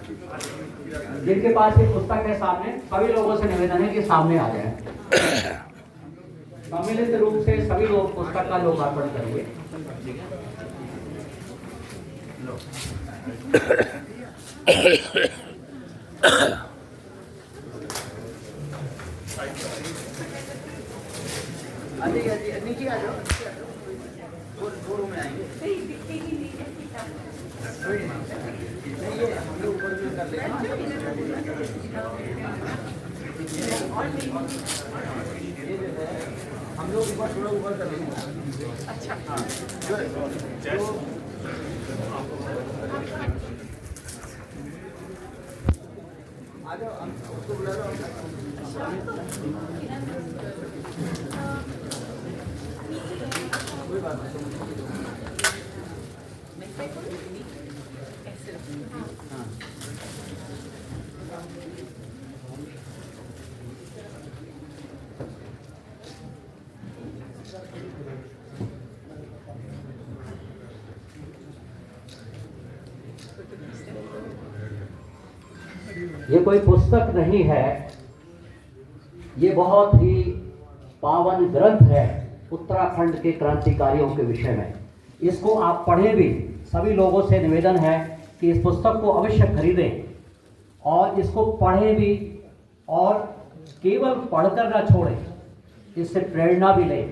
जिनके पास ये पुस्तक है सामने, सभी लोगों से निवेदन है कि सामने आ जाएं। सम्मिलित रूप से सभी लोग पुस्तक का लोकार्पण करेंगे। नीचे आ जाओ, दो रूम में आएंगे। हम लोग ऊपर में कर लेंगे। हम लोग ऊपर थोड़ा ऊपर कर लेंगे। अच्छा हाँ, आ जाओ, हम उसको बुला लो। कोई बात नहीं। ये कोई पुस्तक नहीं है, ये बहुत ही पावन ग्रंथ है उत्तराखंड के क्रांतिकारियों के विषय में। इसको आप पढ़ें भी। सभी लोगों से निवेदन है कि इस पुस्तक को अवश्य खरीदें और इसको पढ़ें भी, और केवल पढ़कर ना छोड़ें, इससे प्रेरणा भी लें।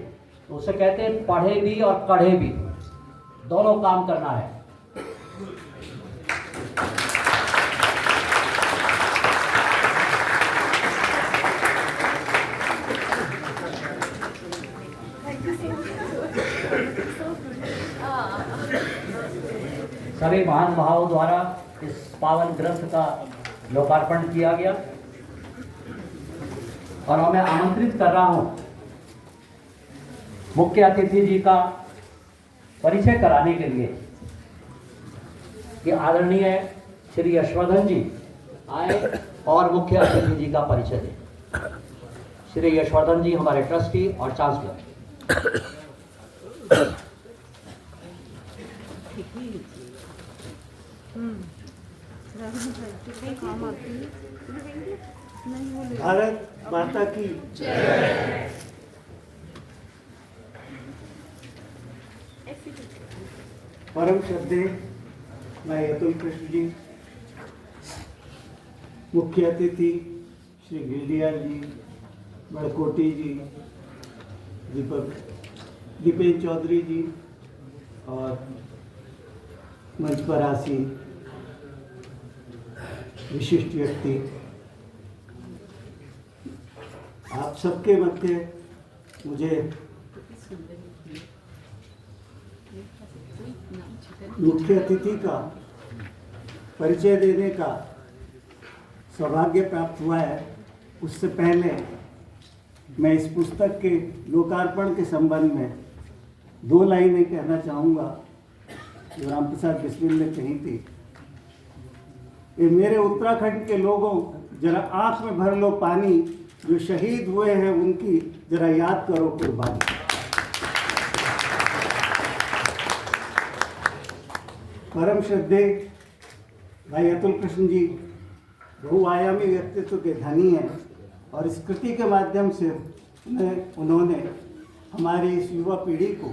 तो उसे कहते हैं पढ़े भी और कढ़े भी, दोनों काम करना है। सभी महान भावों द्वारा इस पावन ग्रंथ का लोकार्पण किया गया और मैं आमंत्रित कर रहा हूं मुख्य अतिथि जी का परिचय कराने के लिए कि आदरणीय श्री यशवर्धन जी आए और मुख्य अतिथि जी का परिचय दें। श्री यशवर्धन जी हमारे ट्रस्टी और चांसलर। भारत माता की जय। परम श्रद्धेय भाई अतुल कृष्ण जी, मुख्य अतिथि श्री गिलडियाल जी, बड़कोटी जी, दीपेन चौधरी जी और मंच पर आसीन विशिष्ट व्यक्ति, आप सबके मध्य मुझे मुख्य अतिथि का परिचय देने का सौभाग्य प्राप्त हुआ है। उससे पहले मैं इस पुस्तक के लोकार्पण के संबंध में दो लाइनें कहना चाहूँगा जो रामप्रसाद बिस्मिल ने कही थी। ये मेरे उत्तराखंड के लोगों, जरा आंख में भर लो पानी, जो शहीद हुए हैं उनकी जरा याद करो कुर्बानी। परम श्रद्धेय भाई अतुल कृष्ण जी बहुआयामी व्यक्तित्व के धनी हैं और इस कृति के माध्यम से उन्होंने हमारी इस युवा पीढ़ी को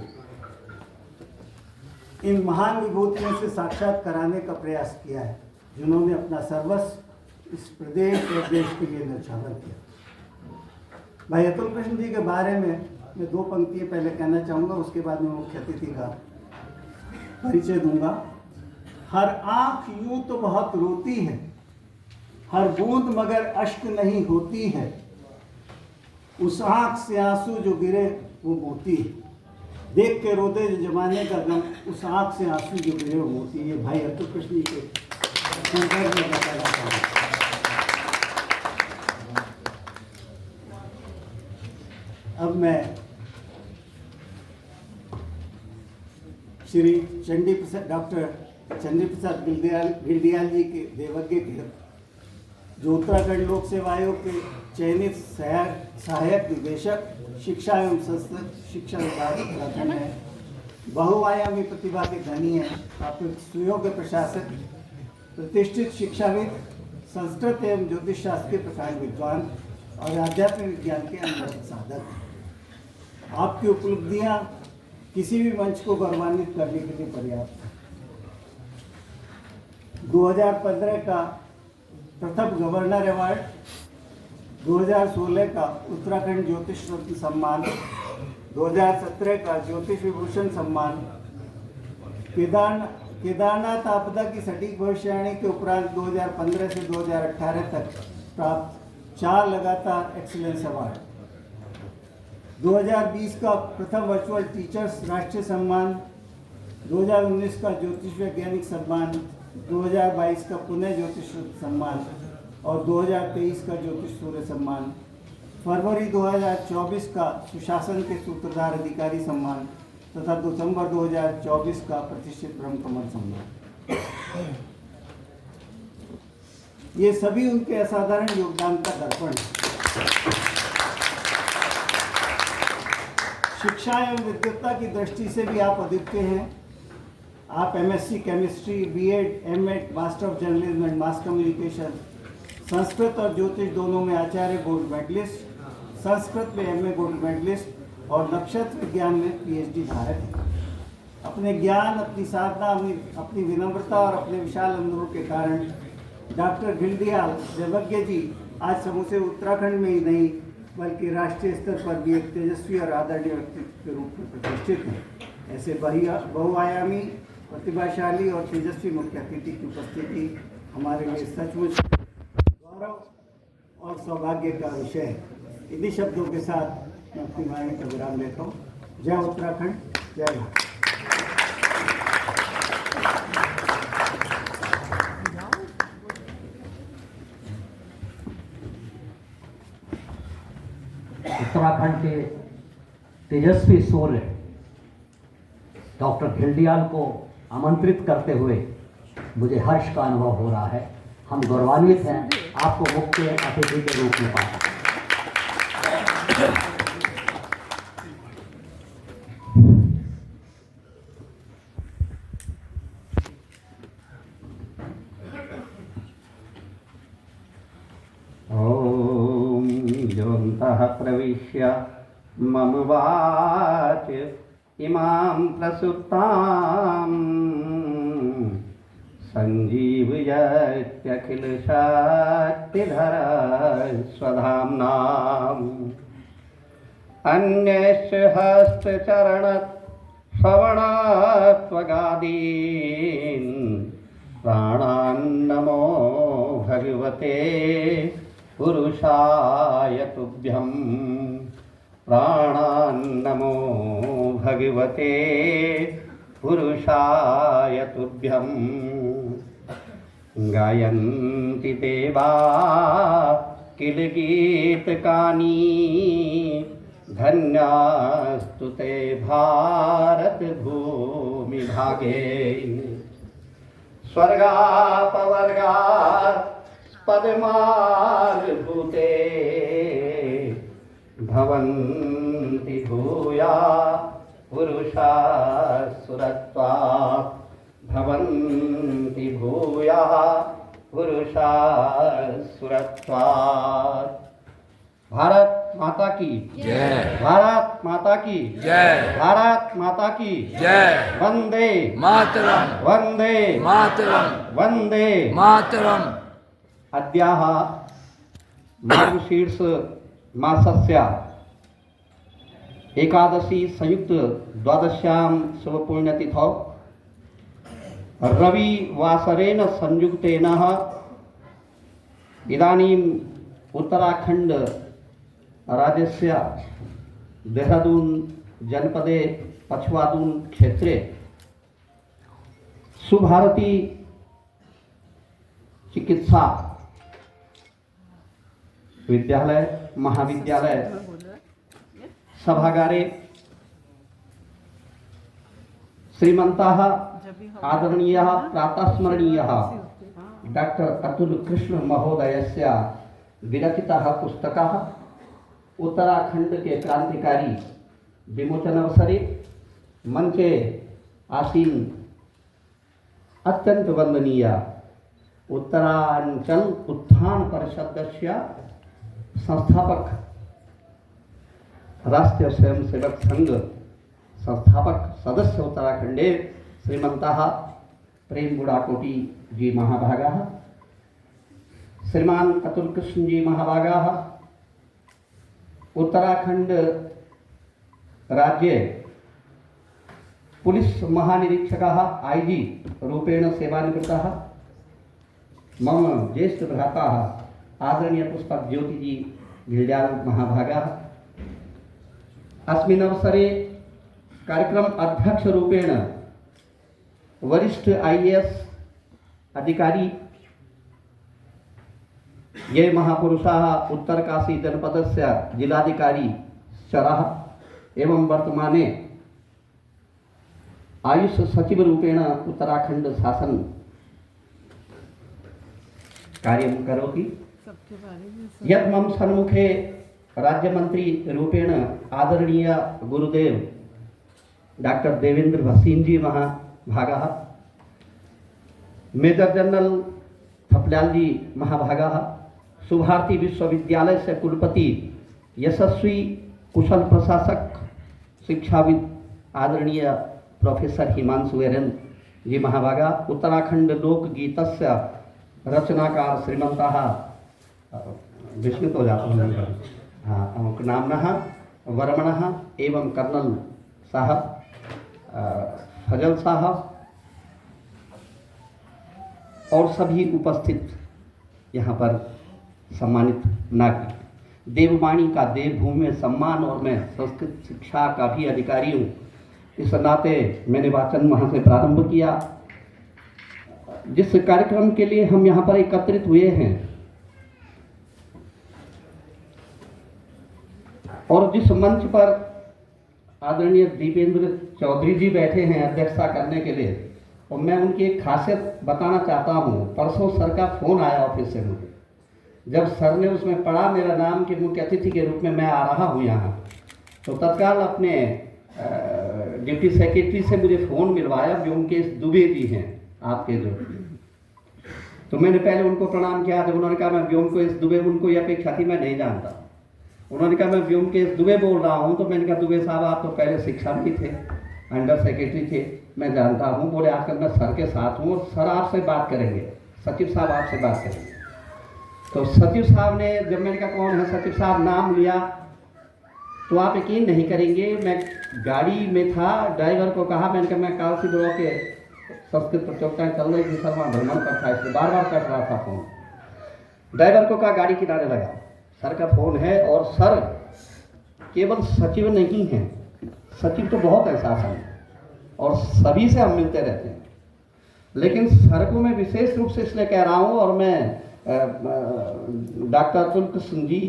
इन महान विभूतियों से साक्षात कराने का प्रयास किया है, जिन्होंने अपना सर्वस्व इस प्रदेश और देश के लिए न्यौछावर किया। भाई अतुल कृष्ण जी के बारे में मैं दो पंक्तियाँ पहले कहना चाहूँगा, उसके बाद मैं मुख्य अतिथि का परिचय दूंगा। हर आँख यूं तो बहुत रोती है, हर बूंद मगर अश्क नहीं होती है, उस आँख से आंसू जो गिरे वो मोती है, देख के रोते जो जमाने का गम, उस आँख से आंसू जो गिरे वो मोती है। ये भाई अतुल कृष्ण जी के संदर्भ में बताना चाहूँगा। अब मैं श्री डॉक्टर चंडी प्रसाद गिलडियाल जी के देवज्ञ के, जो उत्तराखंड लोक सेवा आयोग के चयनित सहायक निदेशक शिक्षा एवं संस्कृत शिक्षा विभाग उत्तराखंड है, बहुआयामी प्रतिभा के धनी हैं, काफी सुयोग्य प्रशासक प्रतिष्ठित शिक्षाविद, संस्कृत एवं ज्योतिष शास्त्र के प्रकांड विद्वान और आध्यात्मिक विज्ञान के अनवरत साधक हैं। आपकी उपलब्धियां किसी भी मंच को गौरवान्वित करने के लिए पर्याप्त है। 2015 का प्रथम गवर्नर अवार्ड, 2016 का उत्तराखंड ज्योतिष रत्न सम्मान, 2017 का ज्योतिष विभूषण सम्मान, केदारनाथ आपदा की सटीक भविष्यवाणी के उपरांत 2015 से 2018 तक प्राप्त 4 लगातार एक्सीलेंस अवार्ड, 2020 का प्रथम वर्चुअल टीचर्स राष्ट्रीय सम्मान, 2019 का ज्योतिष वैज्ञानिक सम्मान, 2022 का पुणे ज्योतिष सम्मान और 2023 का ज्योतिष सूर्य सम्मान, फरवरी 2024 का सुशासन के सूत्रधार अधिकारी सम्मान तथा दिसंबर 2024 का प्रतिष्ठित ब्रह्म कमल सम्मान। ये सभी उनके असाधारण योगदान का दर्पण है। शिक्षा एवं विद्वत्ता की दृष्टि से भी आप अद्वितीय हैं। आप MSc chemistry, BEd, MEd, master of journalism and mass communication, Sanskrit और ज्योतिष दोनों में आचार्य गोल्ड मेडलिस्ट, संस्कृत में एमए गोल्ड मेडलिस्ट और नक्षत्र विज्ञान में पीएचडी धारक हैं। अपने ज्ञान, अपनी साधना, अपनी विनम्रता और अपने विशाल अनुभव के कारण डॉक्टर घिल्डियाल देवज्ञ जी आज समूचे उत्तराखंड में ही नहीं बल्कि राष्ट्रीय स्तर पर भी एक तेजस्वी और आदरणीय व्यक्तित्व के रूप में प्रतिष्ठित हैं। ऐसे बहुआयामी, प्रतिभाशाली और तेजस्वी मुख्य अतिथि की उपस्थिति हमारे लिए सचमुच गौरव और सौभाग्य का विषय है। इन्हीं शब्दों के साथ मैं अपनी वाणी का विराम लेता हूँ। जय उत्तराखंड, जय भारत। उत्तराखंड के तेजस्वी सूर्य डॉक्टर घिल्डियाल को आमंत्रित करते हुए मुझे हर्ष का अनुभव हो रहा है। हम गौरवान्वित हैं आपको मुख्य अतिथि के रूप में पाकर। ओम योऽन्तः प्रविश्य मम वाच इमां प्रसुप्तां संजीवयत्यखिलशक्तिधर स्वधाम्नाम् अन्यश्च हस्तचरणश्रवणत्वगादीन् प्राणान्नमो भगवते पुरुषाय तुभ्यं प्राणान्नमो भगवते पुरुषाय तुभ्यं गायन्ति देवा किल गीतकानि धन्यास्तु ते भारत भूमि भागे स्वर्गापवर्गात् पद्मार्भूते भवन्ति भूया पुरुषा सुरत्वात् भवन्ति भूया पुरुषा सुरत्वात्। भारत माता की जय। भारत माता की जय। भारत माता की जय। वंदे मातरम वंदे मातरम वंदे मातरम। अद्याः मार्गशीर्ष मासस्य एकादशी संयुक्त द्वादश्यां शुभपुण्यतिथौ रविवासरेण संयुक्तेन इदानीम् उत्तराखंड राज्यस्य देहरादून जनपदे पछवादून क्षेत्रे सुभारती चिकित्सा विद्यालय महाविद्यालय सभागारे श्रीमन्तः आदरणीयः प्रातस्मरणीयः डॉक्टर अतुल कृष्ण महोदयस्य विरचितः पुस्तकः उत्तराखंड के क्रांतिकारी विमोचन अवसरे मंचे आसीन अत्यंत वंदनीय उत्तरांचल उत्थान परिषदस्य संस्थापक, राष्ट्रीय स्वयंसेवक संघ संस्थापक सदस्य उत्तराखंडे श्रीमन्तः प्रेम गुडाकोटी जी महाभागाः, श्रीमान अतुल कृष्ण जी महाभागाः, उत्तराखंड राज्य पुलिस महानिरीक्षकः आईजी रूपेण सेवानिवृत्तः, मम ज्येष्ठ भ्राताः आदरणीय पुष्पक ज्योति जी गिरिजाल महाभागाः, अस्मिन् अवसरे कार्यक्रम अध्यक्ष रूपेण वरिष्ठ IAS अधिकारी ये महापुरुषाः उत्तरकाशी जनपदस्य जिलाधिकारी चरः एवं वर्तमाने आयुष सचिव रूपेण उत्तराखंड शासन कार्यं करोति। यत् मम सन्मुखे राज्यमंत्री रूपेण आदरणीय गुरुदेव डॉक्टर देवेंद्र भसीन जी महाभागाः, मेजर जनरल थपलाल जी महाभागाः, सुभारती विश्वविद्यालय से कुलपति यशस्वी कुशल प्रशासक शिक्षाविद आदरणीय प्रोफेसर हिमांशु एरन जी महाभागा, उत्तराखंड लोकगीतस्य रचनाकार श्रीमन्तः विस्मित हो जाता हूँ, हाँ, नामनः वर्मणः एवं कर्नल साहब फजल साहब और सभी उपस्थित यहाँ पर सम्मानित नागरिक, देववाणी का देवभूमि में सम्मान और मैं संस्कृत शिक्षा का भी अधिकारी हूँ, इस नाते मैंने वाचन वहाँ से प्रारंभ किया। जिस कार्यक्रम के लिए हम यहाँ पर एकत्रित हुए हैं और जिस मंच पर आदरणीय दीपेंद्र चौधरी जी बैठे हैं अध्यक्षता करने के लिए, और मैं उनकी एक खासियत बताना चाहता हूँ। परसों सर का फोन आया ऑफिस से मुझे, जब सर ने उसमें पढ़ा मेरा नाम कि मुख्य अतिथि के रूप में मैं आ रहा हूँ यहाँ, तो तत्काल अपने डिप्टी सेक्रेटरी से मुझे फ़ोन मिलवाया। व्योमकेश दुबे जी हैं आपके जो, तो मैंने पहले उनको प्रणाम किया। जब उन्होंने कहा मैं व्योमकेश दुबे, उनको यह अपेक्षा थी मैं नहीं जानता, उन्होंने कहा मैं व्योमकेश दुबे बोल रहा हूँ, तो मैंने कहा दुबे साहब आप तो पहले शिक्षा भी थे, अंडर सेक्रेटरी थे, मैं जानता हूँ। बोले आजकल मैं सर के साथ हूँ और सर आपसे बात करेंगे, सचिव साहब आपसे बात करेंगे। तो सचिव साहब ने, जब मैंने कहा कौन है सचिव साहब, नाम लिया, तो आप यकीन नहीं करेंगे, मैं गाड़ी में था, ड्राइवर को कहा, मैंने कहा मैं कालसी ब्लॉक के संस्कृत प्रतियोगिताएं चल रही थी सर, वहाँ भ्रमण पर था, इसलिए बार बार कट रहा था फोन। ड्राइवर को कहा गाड़ी किनारे लगा, सर का फोन है। और सर केवल सचिव नहीं हैं, सचिव तो बहुत है शासन और सभी से हम मिलते रहते हैं, लेकिन सर को मैं विशेष रूप से इसलिए कह रहा हूँ, और मैं डॉक्टर अतुल कृष्ण जी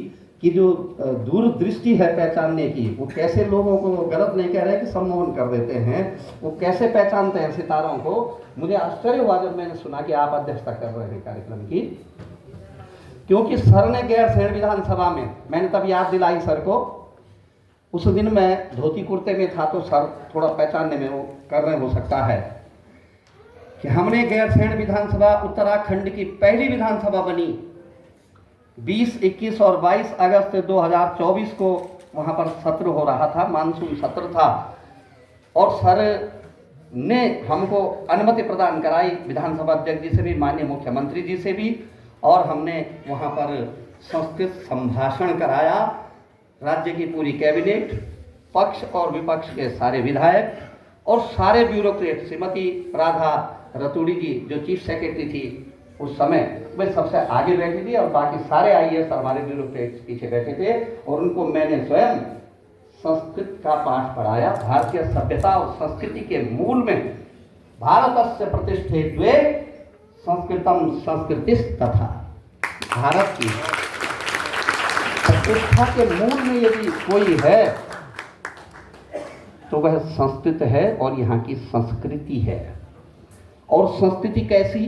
की जो दूरदृष्टि है पहचानने की, वो कैसे लोगों को, गलत नहीं कह रहे कि सम्मोहन कर देते हैं, वो कैसे पहचानते हैं सितारों को। मुझे आश्चर्य हुआ जब मैंने सुना कि आप अध्यक्षता कर रहे हैं कार्यक्रम की, क्योंकि सर ने गैरसैंण विधानसभा में, मैंने तब याद दिलाई सर को, उस दिन मैं धोती कुर्ते में था, तो सर थोड़ा पहचानने में वो कर रहे हो सकता है कि हमने गैरसैंण विधानसभा उत्तराखंड की पहली विधानसभा बनी 20, 21 और 22 अगस्त 2024 को वहाँ पर सत्र हो रहा था, मानसून सत्र था, और सर ने हमको अनुमति प्रदान कराई विधानसभा अध्यक्ष जी से भी, माननीय मुख्यमंत्री जी से भी, और हमने वहाँ पर संस्कृत संभाषण कराया। राज्य की पूरी कैबिनेट, पक्ष और विपक्ष के सारे विधायक और सारे ब्यूरोक्रेट, श्रीमती राधा रतूड़ी जी जो चीफ सेक्रेटरी थी उस समय, वे सबसे आगे बैठी थी, और बाकी सारे IAS हमारे ब्यूरोक्रेट पीछे बैठे थे, और उनको मैंने स्वयं संस्कृत का पाठ पढ़ाया। भारतीय सभ्यता और संस्कृति के मूल में भारतस्य प्रतिष्ठे द्वे संस्कृतम संस्कृतिस तथा, भारत की प्रतिष्ठा के मूल में यदि कोई है तो वह संस्कृत है, और यहाँ की संस्कृति है। और संस्कृति कैसी,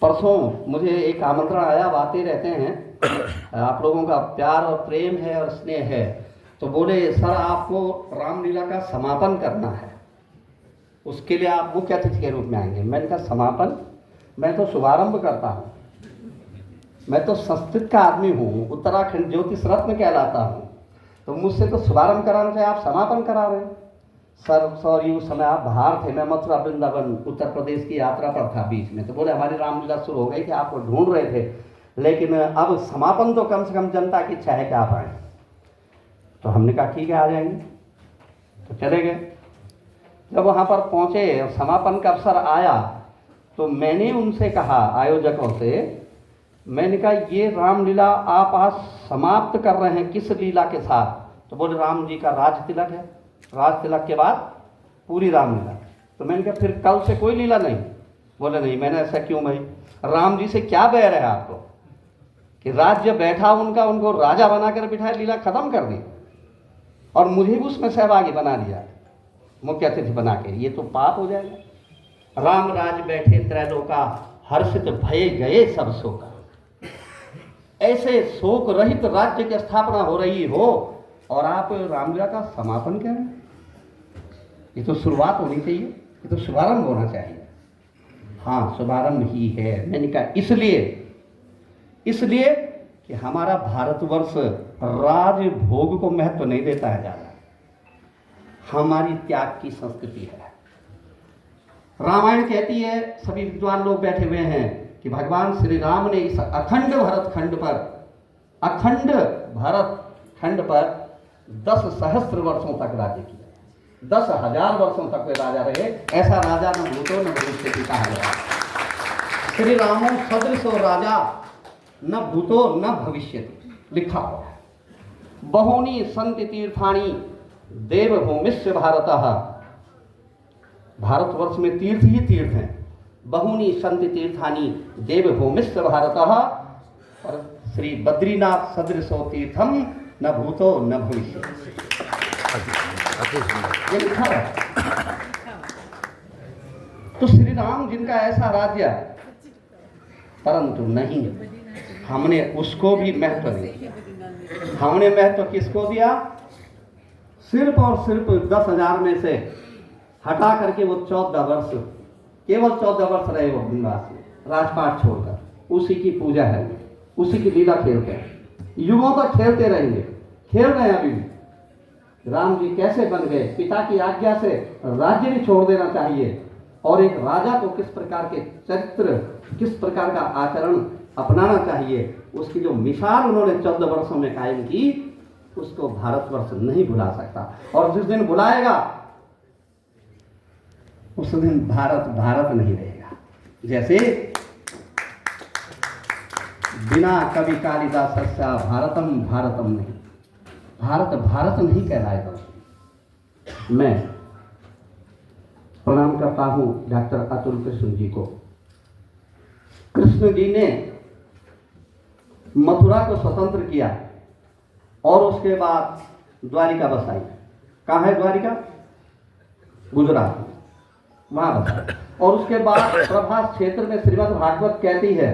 परसों मुझे एक आमंत्रण आया, अब आते रहते हैं, आप लोगों का प्यार और प्रेम है और स्नेह है, तो बोले सर आपको रामलीला का समापन करना है, उसके लिए आप मुख्य अतिथि के रूप में आएंगे। मैंने कहा समापन, मैं तो शुभारंभ करता हूँ। मैं तो संस्कृत का आदमी हूँ, उत्तराखंड ज्योतिष रत्न कहलाता हूँ, तो मुझसे तो शुभारंभ कराना चाहिए, आप समापन करा रहे हैं। सर सॉरी, उस समय आप बाहर थे, मैं मथुरा वृंदावन उत्तर प्रदेश की यात्रा पर था बीच में, तो बोले हमारी रामलीला शुरू हो गई कि आपको ढूंढ रहे थे, लेकिन अब समापन तो कम से कम जनता की इच्छा है कि आप आए। तो हमने कहा ठीक है आ जाएंगे, तो चले गए। जब वहाँ पर पहुँचे और समापन का अवसर आया तो मैंने उनसे कहा, आयोजकों से, मैंने कहा ये रामलीला आप आज समाप्त कर रहे हैं किस लीला के साथ? तो बोले राम जी का राज तिलक है, राज तिलक के बाद पूरी रामलीला। तो मैंने कहा फिर कल से कोई लीला नहीं? बोले नहीं। मैंने ऐसा क्यों भाई, राम जी से क्या बैर है आपको कि राज्य बैठा उनका, उनको राजा बनाकर बिठाया, लीला खत्म कर दी और मुझे भी उसमें सहभागी बना दिया मुख्य अतिथि बना के, ये तो पाप हो जाएगा। राम राज बैठे त्रैलोका, हर्षित भये गए सब शोका। ऐसे शोक रहित राज्य की स्थापना हो रही हो और आप रामलीला का समापन कह रहे हैं? ये तो शुरुआत होनी चाहिए, ये तो शुभारंभ होना चाहिए। हाँ, शुभारंभ ही है। मैंने कहा इसलिए कि हमारा भारतवर्ष राजभोग को महत्व नहीं देता है ज़्यादा, हमारी त्याग की संस्कृति है। रामायण कहती है, सभी विद्वान लोग बैठे हुए हैं, कि भगवान श्री राम ने इस अखंड भरत खंड पर 10 सहस्त्र वर्षों तक राज्य किया। 10,000 वर्षों तक वे राजा रहे। ऐसा राजा न भूतो न भविष्य की कहा गया। श्री रामो सदृशो राजा न भूतो न भविष्यति लिखा हुआ है। बहूनि संति तीर्थानि देवभूमिस्य भारतः। भारतवर्ष में तीर्थ ही तीर्थ हैं। बहूनि संति तीर्थानि देवभूमिस्य भारतः। और श्री बद्रीनाथ सदृशो तीर्थम न भूतो न भविष्य, ये लिखा है। तो श्री राम जिनका ऐसा राज्य, परंतु नहीं, हमने उसको भी महत्व नहीं दिया। हमने महत्व किसको दिया? सिर्फ और सिर्फ 10,000 में से हटा करके वो 14 वर्ष, केवल 14 वर्ष रहे वो वनवास में, राजपाट छोड़कर। उसी की पूजा है, उसी की लीला खेलते हैं, युगों तक खेलते रहेंगे, खेल रहे हैं अभी भी। राम जी कैसे बन गए? पिता की आज्ञा से राज्य भी छोड़ देना चाहिए और एक राजा को किस प्रकार के चरित्र, किस प्रकार का आचरण अपनाना चाहिए, उसकी जो मिसाल उन्होंने 14 वर्षों में कायम की, उसको भारतवर्ष नहीं भुला सकता। और जिस दिन भुलाएगा उस दिन भारत भारत नहीं रहेगा। जैसे बिना कवि कालिदासस्य भारतम भारतम नहीं, भारत भारत नहीं कहलाएगा। मैं प्रणाम करता हूं डॉक्टर अतुल कृष्ण जी को। कृष्ण जी ने मथुरा को स्वतंत्र किया और उसके बाद द्वारिका बसाई। कहाँ है द्वारिका? गुजरात में, वहां बसाई। और उसके बाद प्रभास क्षेत्र में श्रीमद् भागवत कहती है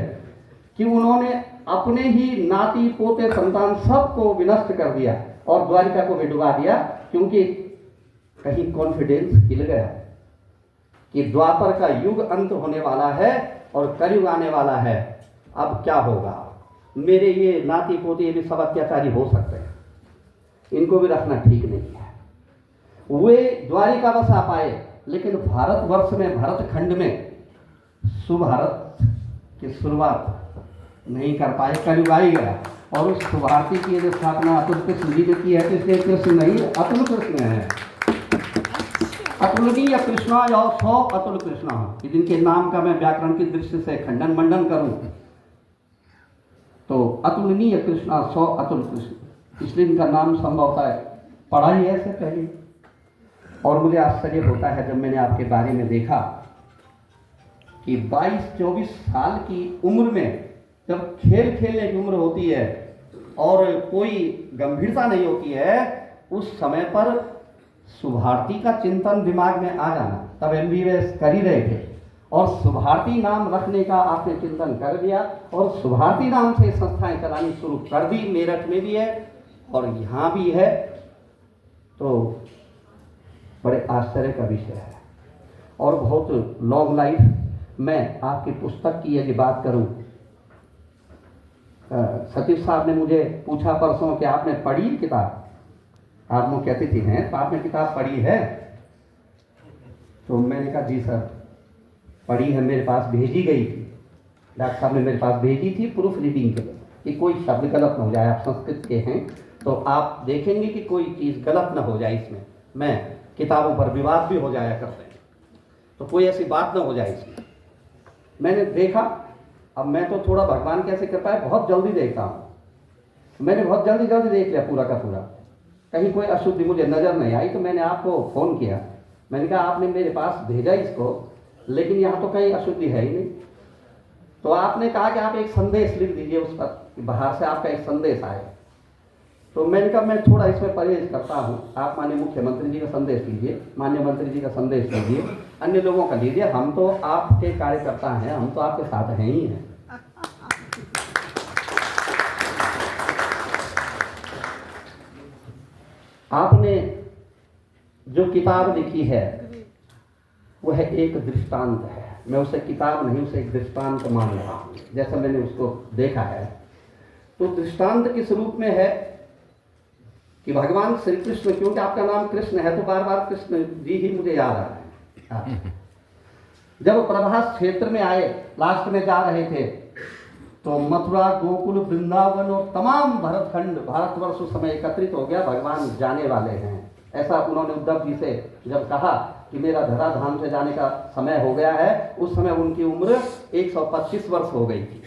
कि उन्होंने अपने ही नाती पोते संतान सबको विनष्ट कर दिया और द्वारिका को भी डुबा दिया, क्योंकि कहीं कॉन्फिडेंस हिल गया कि द्वापर का युग अंत होने वाला है और कलयुग आने वाला है। अब क्या होगा? मेरे ये नाती पोते ये भी सब अत्याचारी हो सकते हैं, इनको भी रखना ठीक नहीं है। वे द्वारिका बसा पाए, लेकिन भारतवर्ष में, भरत खंड में सुभारत की शुरुआत नहीं कर पाए। कलयुग आ ही गया और उस सुभारती की जो स्थापना अतुल कृष्ण जी ने की है, तो इसलिए कृष्ण नहीं अतुल कृष्ण है। अतुलनीय कृष्णा या सौ अतुल कृष्णा, जिनके नाम का मैं व्याकरण की दृष्टि से खंडन मंडन करूं तो अतुलनीय कृष्णा सौ अतुल कृष्ण, इसलिए इनका नाम संभवतः पढ़ा ही ऐसे पहले। और मुझे आश्चर्य होता है जब मैंने आपके बारे में देखा कि 22-24 साल की उम्र में, जब खेल खेलने की उम्र होती है और कोई गंभीरता नहीं होती है, उस समय पर सुभारती का चिंतन दिमाग में आ जाना। तब MBBS कर ही रहे थे और सुभारती नाम रखने का आपने चिंतन कर दिया और सुभारती नाम से संस्थाएं चलानी शुरू कर दी। मेरठ में भी है और यहाँ भी है, तो बड़े आश्चर्य का विषय है। और बहुत लॉन्ग लाइफ मैं आपकी पुस्तक की यदि बात करूं, सतीश साहब ने मुझे पूछा परसों कि आपने पढ़ी किताब? आप मुझे कहती थी हैं तो आपने किताब पढ़ी है? तो मैंने कहा जी सर पढ़ी है, मेरे पास भेजी गई थी, डॉक्टर साहब ने मेरे पास भेजी थी प्रूफ रीडिंग के लिए कि कोई शब्द गलत ना हो जाए। आप संस्कृत के हैं तो आप देखेंगे कि कोई चीज़ गलत ना हो जाए इसमें। मैं किताबों पर विवाद भी हो जाया करते हैं, तो कोई ऐसी बात ना हो जाए इसमें। मैंने देखा, अब मैं तो थोड़ा भगवान कैसे कृपा है बहुत जल्दी देखता हूँ, मैंने बहुत जल्दी देख लिया पूरा का पूरा, कहीं कोई अशुद्धि मुझे नज़र नहीं आई। तो मैंने आपको फ़ोन किया, मैंने कहा आपने मेरे पास भेजा इसको, लेकिन यहाँ तो कहीं अशुद्धि है ही नहीं। तो आपने कहा कि आप एक संदेश लिख दीजिए उस पर, बाहर से आपका एक संदेश आए। तो मैंने कहा मैं थोड़ा इसमें परहेज करता हूँ, आप माननीय मुख्यमंत्री जी का संदेश लीजिए, माननीय मंत्री जी का संदेश लीजिए, अन्य लोगों का लीजिए, हम तो आपके कार्यकर्ता हैं, हम तो आपके साथ हैं ही हैं। आपने जो किताब लिखी है वह एक दृष्टांत है, मैं उसे किताब नहीं उसे एक दृष्टांत मान रहा हूँ, जैसा मैंने उसको देखा है। तो दृष्टांत किस रूप में है कि भगवान श्री कृष्ण, क्योंकि आपका नाम कृष्ण है तो बार बार कृष्ण जी ही मुझे याद आ रहा है। जब प्रभास क्षेत्र में आए, लास्ट में जा रहे थे, तो मथुरा गोकुल वृंदावन और तमाम भरतखंड भारतवर्ष उस समय एकत्रित हो गया, भगवान जाने वाले हैं ऐसा उन्होंने उद्धव जी से जब कहा कि मेरा धराधाम से जाने का समय हो गया है। उस समय उनकी उम्र 125 वर्ष हो गई थी।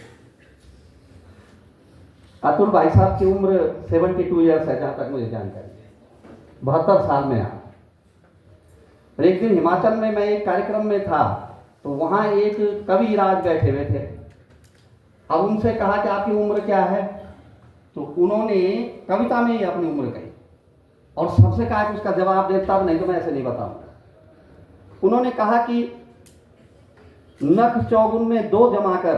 अतुल भाई साहब की उम्र 72 ईयर्स है जहां तक मुझे जानकारी है, 72 साल में आप। एक दिन हिमाचल में मैं एक कार्यक्रम में था, तो वहां एक कविराज बैठे हुए थे। अब उनसे कहा कि आपकी उम्र क्या है, तो उन्होंने कविता में ही अपनी उम्र कही और सबसे कहा कि उसका जवाब दे, तब नहीं तो मैं ऐसे नहीं बताऊंगा। उन्होंने कहा कि नख चौगुन में 2 जमाकर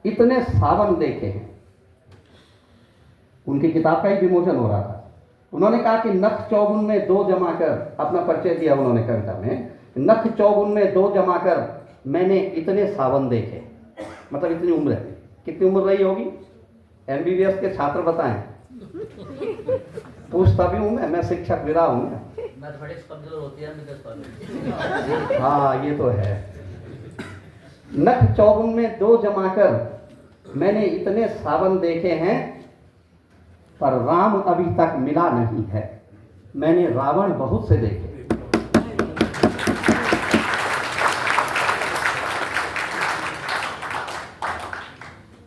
इतने सावन देखे हैं। उनकी किताब का ही विमोचन हो रहा था। उन्होंने कहा कि नख चौगुन में 2 जमाकर, अपना परिचय दिया उन्होंने कविता में, नख चौगुन में 2 जमाकर मैंने इतने सावन देखे, मतलब इतनी उम्र है। कितनी उम्र रही होगी? MBBS के छात्र बताएं। पूछता भी हूं मैं शिक्षक भी रहा हूं। मैथमेटिक्स कमजोर होती है। हाँ ये तो है। नख चौगुन में 2 जमाकर मैंने इतने सावन देखे हैं, पर राम अभी तक मिला नहीं है। मैंने रावण बहुत से देखे।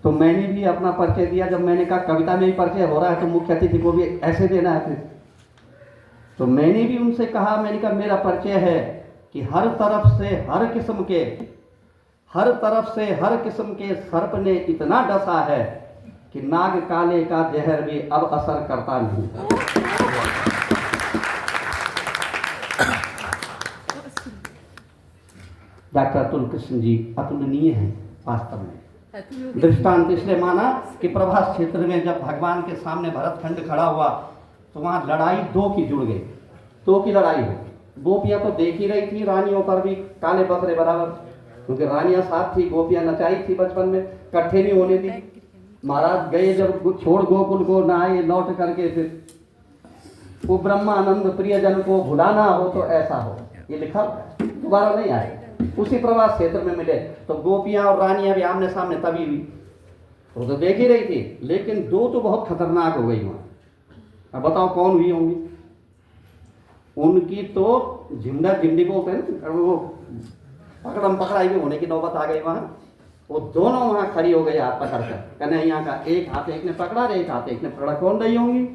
तो मैंने भी अपना परिचय दिया। जब मैंने कहा कविता में भी परिचय हो रहा है तो मुख्य अतिथि को भी ऐसे देना है, तो मैंने भी उनसे कहा, मैंने कहा मेरा परिचय है कि हर तरफ से हर किस्म के सर्प ने इतना डसा है कि नाग काले का जहर भी अब असर करता नहीं। डॉक्टर अतुल कृष्ण जी अतुलनीय हैं वास्तव में। दृष्टांत इसलिए माना कि प्रभास क्षेत्र में जब भगवान के सामने भरतखंड खड़ा हुआ तो वहां लड़ाई 2 की जुड़ गई, 2 की लड़ाई हो। गोपियां तो देख ही रही थी, रानियों पर भी काले बकरे बराबर, क्योंकि रानियां साथ थी, गोपियां नचाई थी बचपन में, इकट्ठे नहीं होने दी। महाराज गए जब छोड़ गोकुल को, ना आए लौट करके, फिर वो ब्रह्मानंद प्रियजन को भुलाना हो तो ऐसा हो, ये लिखा दोबारा नहीं आए। उसी प्रवास क्षेत्र में मिले तो गोपियां और रानियां भी आमने सामने तभी हुई। वो तो देख ही रही थी, लेकिन 2 तो बहुत खतरनाक हो गई वहां। अब बताओ कौन हुई होंगी? उनकी तो झिमड़ा झिमड़ी बोलते हैं ना, वो पकड़म पकड़ाई में होने की नौबत आ गई वहां। वो दोनों वहां खड़ी हो गई हाथ पकड़कर, कन्हैया का एक हाथ एक ने पकड़ा, एक हाथ एक ने पकड़ा। कौन रही होंगी?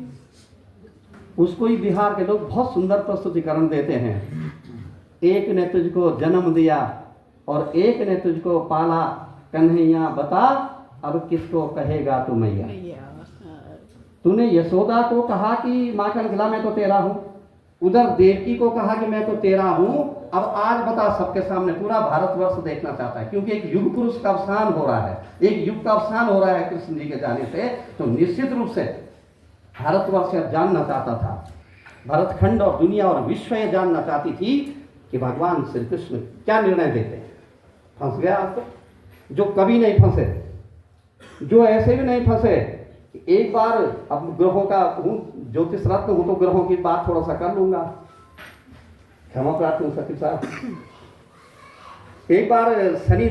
उसको ही बिहार के लोग बहुत सुंदर प्रस्तुतिकरण देते हैं। एक ने तुझको जन्म दिया और एक ने तुझको पाला, कन्हैया बता अब किसको कहेगा तू मैया। तूने यशोदा को कहा कि माखन खिला मैं तो तेरा हूं, उधर देवकी को कहा कि मैं तो तेरा हूं, अब आज बता सबके सामने। पूरा भारतवर्ष देखना चाहता है, क्योंकि एक युग पुरुष का अवसान हो रहा है, एक युग का अवसान हो रहा है कृष्ण जी के जाने से। तो निश्चित रूप से भारतवर्ष जानना चाहता था, भरतखंड और दुनिया और विश्व ये जानना चाहती थी कि भगवान श्री कृष्ण क्या निर्णय देते हैं। फंस गया आज तो। जो कभी नहीं फंसे, जो ऐसे भी नहीं फंसे, एक बार अब ग्रहों का हूँ, ज्योतिष रत्न हूँ तो ग्रहों की बात थोड़ा सा कर लूंगा, क्षमा प्रार्थी हूँ सचिव साहब। एक बार शनि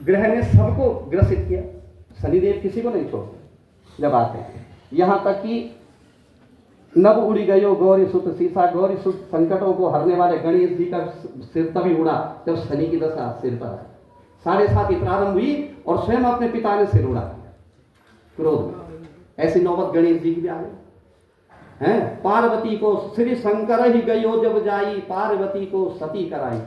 ग्रह ने सबको ग्रसित किया, शनिदेव किसी को नहीं छोड़ते जब आते हैं। यहाँ तक कि नभ उड़ी गयो गौरी सुत सीसा, गौरी सुत संकटों को हरने वाले गणेश जी का सिर तभी उड़ा जब शनि की दशा सिर पर आई। 7.5 प्रारंभ हुई और स्वयं अपने पिता ने सिर उड़ा दिया क्रोध में। ऐसी नौबत गणेश जी की भी आ गई हैं। पार्वती को श्री शंकर ही गयो जब जाई, पार्वती को सती कराई।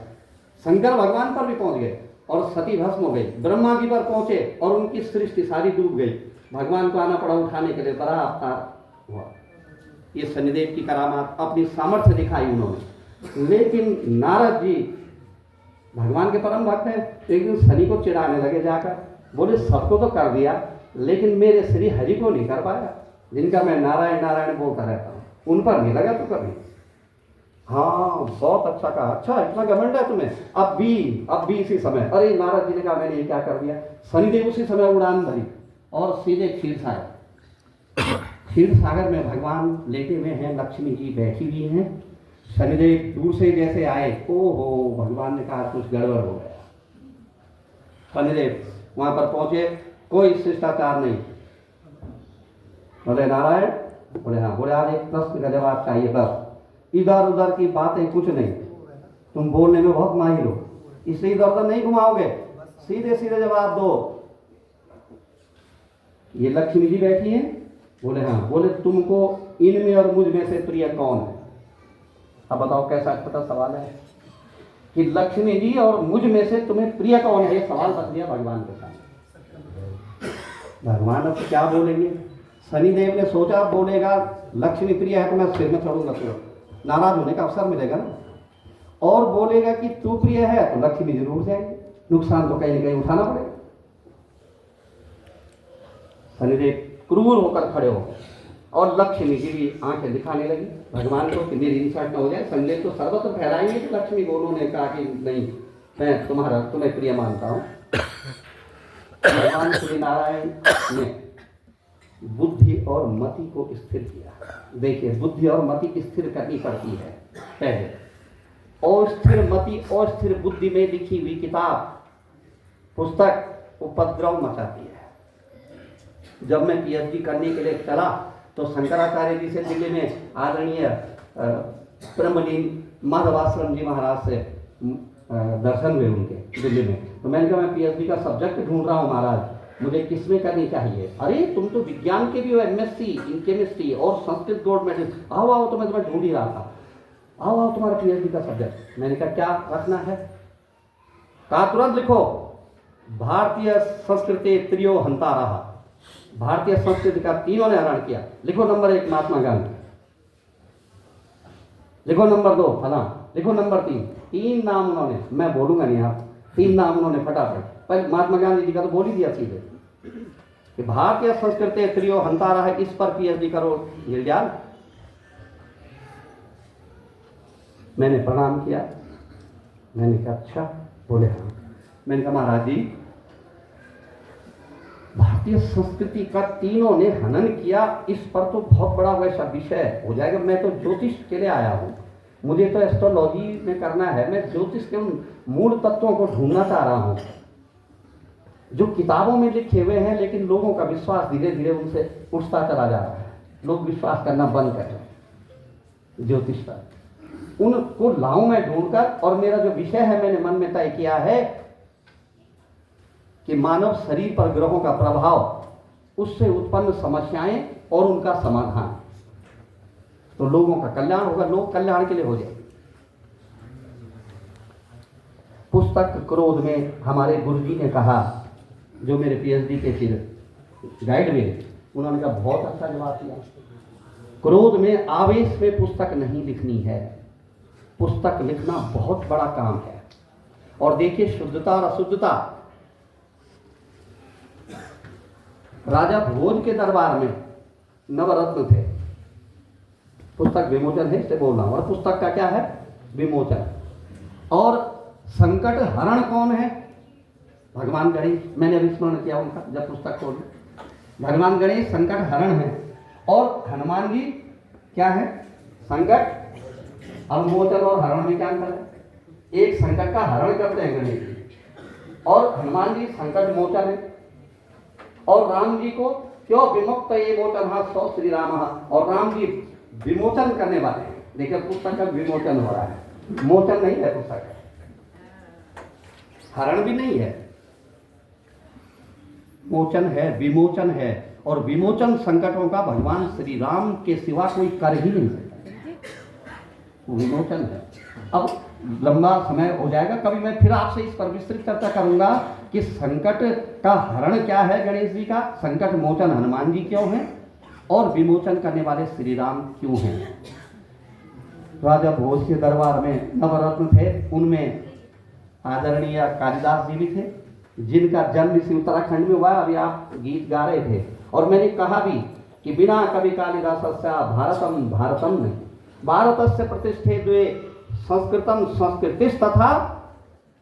शंकर भगवान पर भी पहुंच गए और सती भस्म हो गई। ब्रह्मा जी पर पहुंचे और उनकी सृष्टि सारी डूब गई। भगवान को आना पड़ा उठाने के लिए, बड़ा अवतार हुआ। ये शनिदेव की करामात, अपनी सामर्थ्य दिखाई उन्होंने। लेकिन नारद जी भगवान के परम भक्त हैं, एक दिन शनि को चिढ़ाने लगे जाकर, बोले सबको तो कर दिया लेकिन मेरे श्री हरि को नहीं कर पाया, जिनका मैं नारायण नारायण बोलता रहता हूँ, उन पर नहीं लगा तो कभी। हाँ बहुत अच्छा कहा, अच्छा इतना घमंड है तुम्हें, अब भी इसी समय। अरे नारद जी ने कहा मैंने ये क्या कर दिया। शनिदेव उसी समय उड़ान भरी और सीधे क्षीर सागर, क्षीर सागर में भगवान लेटे हुए हैं, लक्ष्मी जी बैठी हुई हैं। शनिदेव दूर से जैसे आए, ओहो, भगवान ने कहा कुछ गड़बड़ हो गया। शनिदेव वहां पर पहुंचे, कोई शिष्टाचार नहीं। बोले नारायण, बोले हाँ। बोले आज एक प्रश्न का जवाब चाहिए बस, इधर उधर की बातें कुछ नहीं, तुम बोलने में बहुत माहिर हो, इसलिए इधर उधर नहीं घुमाओगे, सीधे सीधे जवाब दो। ये लक्ष्मी जी बैठी हैं? बोले हाँ। बोले तुमको इनमें और मुझ में से प्रिय कौन है? अब बताओ कैसा छोटा सवाल है कि लक्ष्मी जी और मुझ में से तुम्हें प्रिय कौन है, ये सवाल रख दिया भगवान के सामने। भगवान अब क्या बोलेंगे? शनिदेव ने सोचा बोलेगा लक्ष्मी प्रिय है तो मैं सिर में चढ़ूंगा, तो नाराज होने का अवसर मिलेगा ना। और बोलेगा कि तू प्रिय है तो लक्ष्मी जरूर जाएगी, नुकसान तो कहीं ना कहीं उठाना पड़ेगा। शनिदेव क्रूर होकर खड़े हो गए और लक्ष्मी जी भी आंखें दिखाने लगी भगवान को कि मेरी इंसल्ट न हो जाए। संदेश तो सर्वत्र फैलाएंगे कि लक्ष्मी को उन्होंने कहा कि नहीं, मैं तुम्हें प्रिय मानता हूँ। भगवान श्री नारायण ने बुद्धि और मति को स्थिर किया। देखिए बुद्धि और मति स्थिर करनी पड़ती है पहले। अस्थिर मति अस्थिर बुद्धि में लिखी हुई किताब पुस्तक उपद्रव मचाती है। जब मैं पीएचडी करने के लिए चला तो शंकराचार्य जी से दिल्ली में आदरणीय ब्रह्मलीन माधवाश्रम जी महाराज से दर्शन हुए उनके दिल्ली में। तो मैंने कहा मैं पीएचडी का सब्जेक्ट ढूंढ रहा हूँ महाराज, मुझे किसमें करनी चाहिए? अरे तुम तो विज्ञान के भी हो, एमएससी इन केमिस्ट्री और संस्कृत गवर्नमेंट, आओ तो मैं तुम्हें ढूंढ ही रहा था, आओ तुम्हारा पीएचडी का सब्जेक्ट। मैंने कहा क्या रखना है? कहा तुरंत लिखो भारतीय संस्कृति त्रियो हंता रहा। भारतीय संस्कृति का तीनों ने हरण किया। लिखो नंबर 1 महात्मा गांधी, लिखो नंबर 2 फलां, लिखो नंबर 3 नाम उन्होंने, मैं बोलूंगा नहीं आप, 3 नाम उन्होंने फटाफट। पर महात्मा गांधी जी का तो बोल ही दिया सीधे कि भारतीय संस्कृति त्रियो हंता रहा, इस पर पीएचडी करो। ये ज्ञान मैंने प्रणाम किया। मैंने कहा अच्छा? बोले हाँ। मैंने कहा महाराज जी भारतीय संस्कृति का तीनों ने हनन किया, इस पर तो बहुत बड़ा वैसा विषय हो जाएगा। मैं तो ज्योतिष के लिए आया हूँ, मुझे तो एस्ट्रोलॉजी में करना है, मैं ज्योतिष के उन मूल तत्वों को ढूंढना चाह रहा हूँ जो किताबों में लिखे हुए हैं, लेकिन लोगों का विश्वास धीरे धीरे उनसे उठता चला जा रहा है। लोग विश्वास करना बंद कर रहे हैं ज्योतिष पर। उनको लाऊं मैं ढूंढकर, और मेरा जो विषय है मैंने मन में तय किया है कि मानव शरीर पर ग्रहों का प्रभाव, उससे उत्पन्न समस्याएं और उनका समाधान, तो लोगों का कल्याण होगा, लोग कल्याण के लिए हो जाए। पुस्तक क्रोध में हमारे गुरुजी ने कहा, जो मेरे पीएचडी के फिर गाइड में, उन्होंने कहा बहुत अच्छा जवाब दिया। क्रोध में आवेश में पुस्तक नहीं लिखनी है, पुस्तक लिखना बहुत बड़ा काम है। और देखिए शुद्धता और अशुद्धता, राजा भोज के दरबार में नवरत्न थे। पुस्तक विमोचन है इससे बोल रहा हूं, और पुस्तक का क्या है? विमोचन। और संकट हरण कौन है? भगवान गणेश, मैंने अभी स्मरण किया उनका जब पुस्तक खोली। भगवान गणेश संकट हरण है और हनुमान जी क्या है? संकट अवमोचन और हरण में क्या अंतर है? एक संकट का हरण करते हैं गणेश जी और हनुमान जी संकट मोचन है। और राम जी को क्यों विमुक्त ये मोचन सौ श्री राम, और राम जी विमोचन करने वाले हैं। देखिए पुस्तक का विमोचन हो रहा है, मोचन नहीं है पुस्तक का, हरण भी नहीं है, मोचन है, विमोचन है। और विमोचन संकटों का भगवान श्री राम के सिवा कोई कर ही नहीं सकता, विमोचन है। अब लंबा समय हो जाएगा, कभी मैं फिर आपसे इस पर विस्तृत चर्चा करूंगा कि संकट का हरण क्या है गणेश जी का, संकट मोचन हनुमान जी क्यों हैं और विमोचन करने वाले श्री राम क्यों हैं। राजा भोज के दरबार में नवरत्न थे, उनमें आदरणीय कालिदास जी भी थे, जिनका जन्म इसी उत्तराखंड में हुआ। अभी आप गीत गा रहे थे और मैंने कहा भी कि बिना कवि कालिदासस्य भारतम भारतम नहीं, भारतस्य प्रतिष्ठे द्वे संस्कृतम संस्कृतिस्तथा,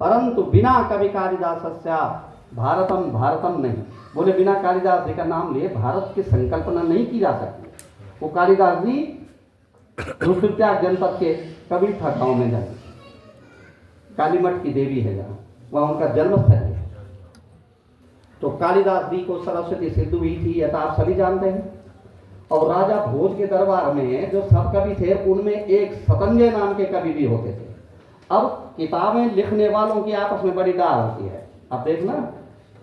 परंतु बिना कवि कालिदासस्य भारतम भारतम नहीं। बोले बिना कालिदास जी का नाम लिए भारत की संकल्पना नहीं की जा सकती। वो कालिदास जी रुद्रप्रयाग जनपद के कबीर था गाँव में जन्म, कालीमठ की देवी है जहाँ, वहाँ उनका जन्म स्थल है। तो कालिदास जी को सरस्वती सिद्ध हुई थी, यह तो आप सभी जानते हैं। और राजा भोज के दरबार में जो सब कवि थे उनमें एक सतंजय नाम के कवि भी होते थे। अब किताबें लिखने वालों की आपस में बड़ी डार होती है। अब देखना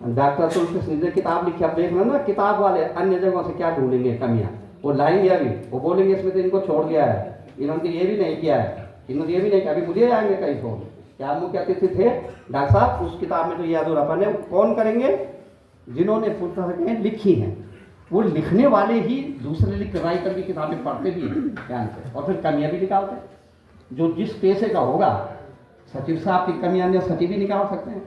डॉक्टर तुलसी ने किताब लिखी, अब देखना ना किताब वाले अन्य जगहों से क्या ढूंढेंगे कमियां, वो लाएंगे अभी, वो बोलेंगे इसमें तो इनको छोड़ गया है, इन्होंने ये भी नहीं किया है, इन्होंने ये भी नहीं किया, अभी मुझे आएंगे कहीं छोड़। क्या मुख्य अतिथि थे डॉक्टर साहब, उस किताब में तो ये अधूरापन है। कौन करेंगे? जिन्होंने पुस्तकें लिखी हैं, वो लिखने वाले ही दूसरे लिख राइटर की किताबें पढ़ते भी हैं ध्यान से और फिर कमियां भी निकालते। जो जिस पेशे का होगा, सचिव साहब की कमियां अन्य सचिव भी निकाल सकते हैं।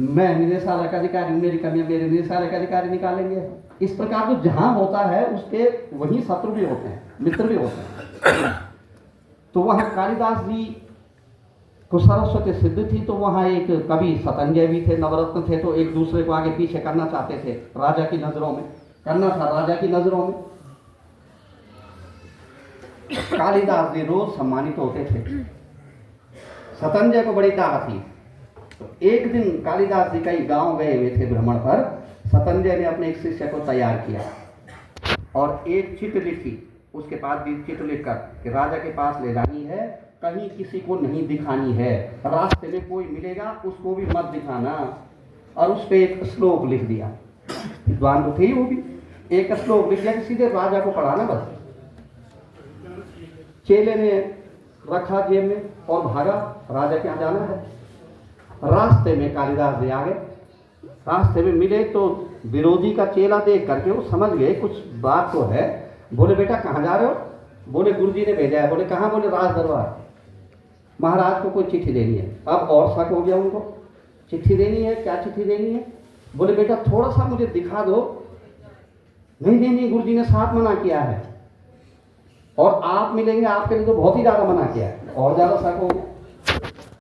मैं निदेशालय का अधिकारी, मेरी कमियां मेरे निदेशालय का अधिकारी निकालेंगे। इस प्रकार जो जहां होता है उसके वही शत्रु भी होते हैं, मित्र भी होते हैं। तो वहां कालिदास जी को सरस्वती सिद्ध थी, तो वहाँ एक कवि सतंजय भी थे, नवरत्न थे, तो एक दूसरे को आगे पीछे करना चाहते थे, राजा की नजरों में करना था, राजा की नजरों में। कालिदास जी रोज सम्मानित होते थे, सतंजय को बड़ी दाह थी। तो एक दिन कालिदास जी कई गांव गए हुए थे भ्रमण पर, सतंजय ने अपने एक शिष्य को तैयार किया और एक चिट लिखी, उसके पास भी चिट लिखकर कि राजा के पास ले जानी है, कहीं किसी को नहीं दिखानी है, रास्ते में कोई मिलेगा उसको भी मत दिखाना। और उस पर एक श्लोक लिख दिया, विद्वान तो थे ही वो भी, एक श्लोक लिख दिया कि सीधे राजा को पढ़ाना बस। चेले ने रखा जेब में और भागा, राजा के यहाँ जाना है। रास्ते में कालिदास जी आ गए, रास्ते में मिले तो विरोधी का चेला देख करके वो समझ गए कुछ बात तो है। बोले बेटा कहाँ जा रहे हो? बोले गुरुजी ने भेजा है। बोले कहाँ? बोले राज दरबार, महाराज को कोई चिट्ठी देनी है। अब और शक हो गया उनको, चिट्ठी देनी है, क्या चिट्ठी देनी है? बोले बेटा थोड़ा सा मुझे दिखा दो। नहीं देनी, गुरुजी ने साथ मना किया है और आप मिलेंगे, आपके लिए तो बहुत ही ज्यादा मना किया है। और ज्यादा शक हो गया।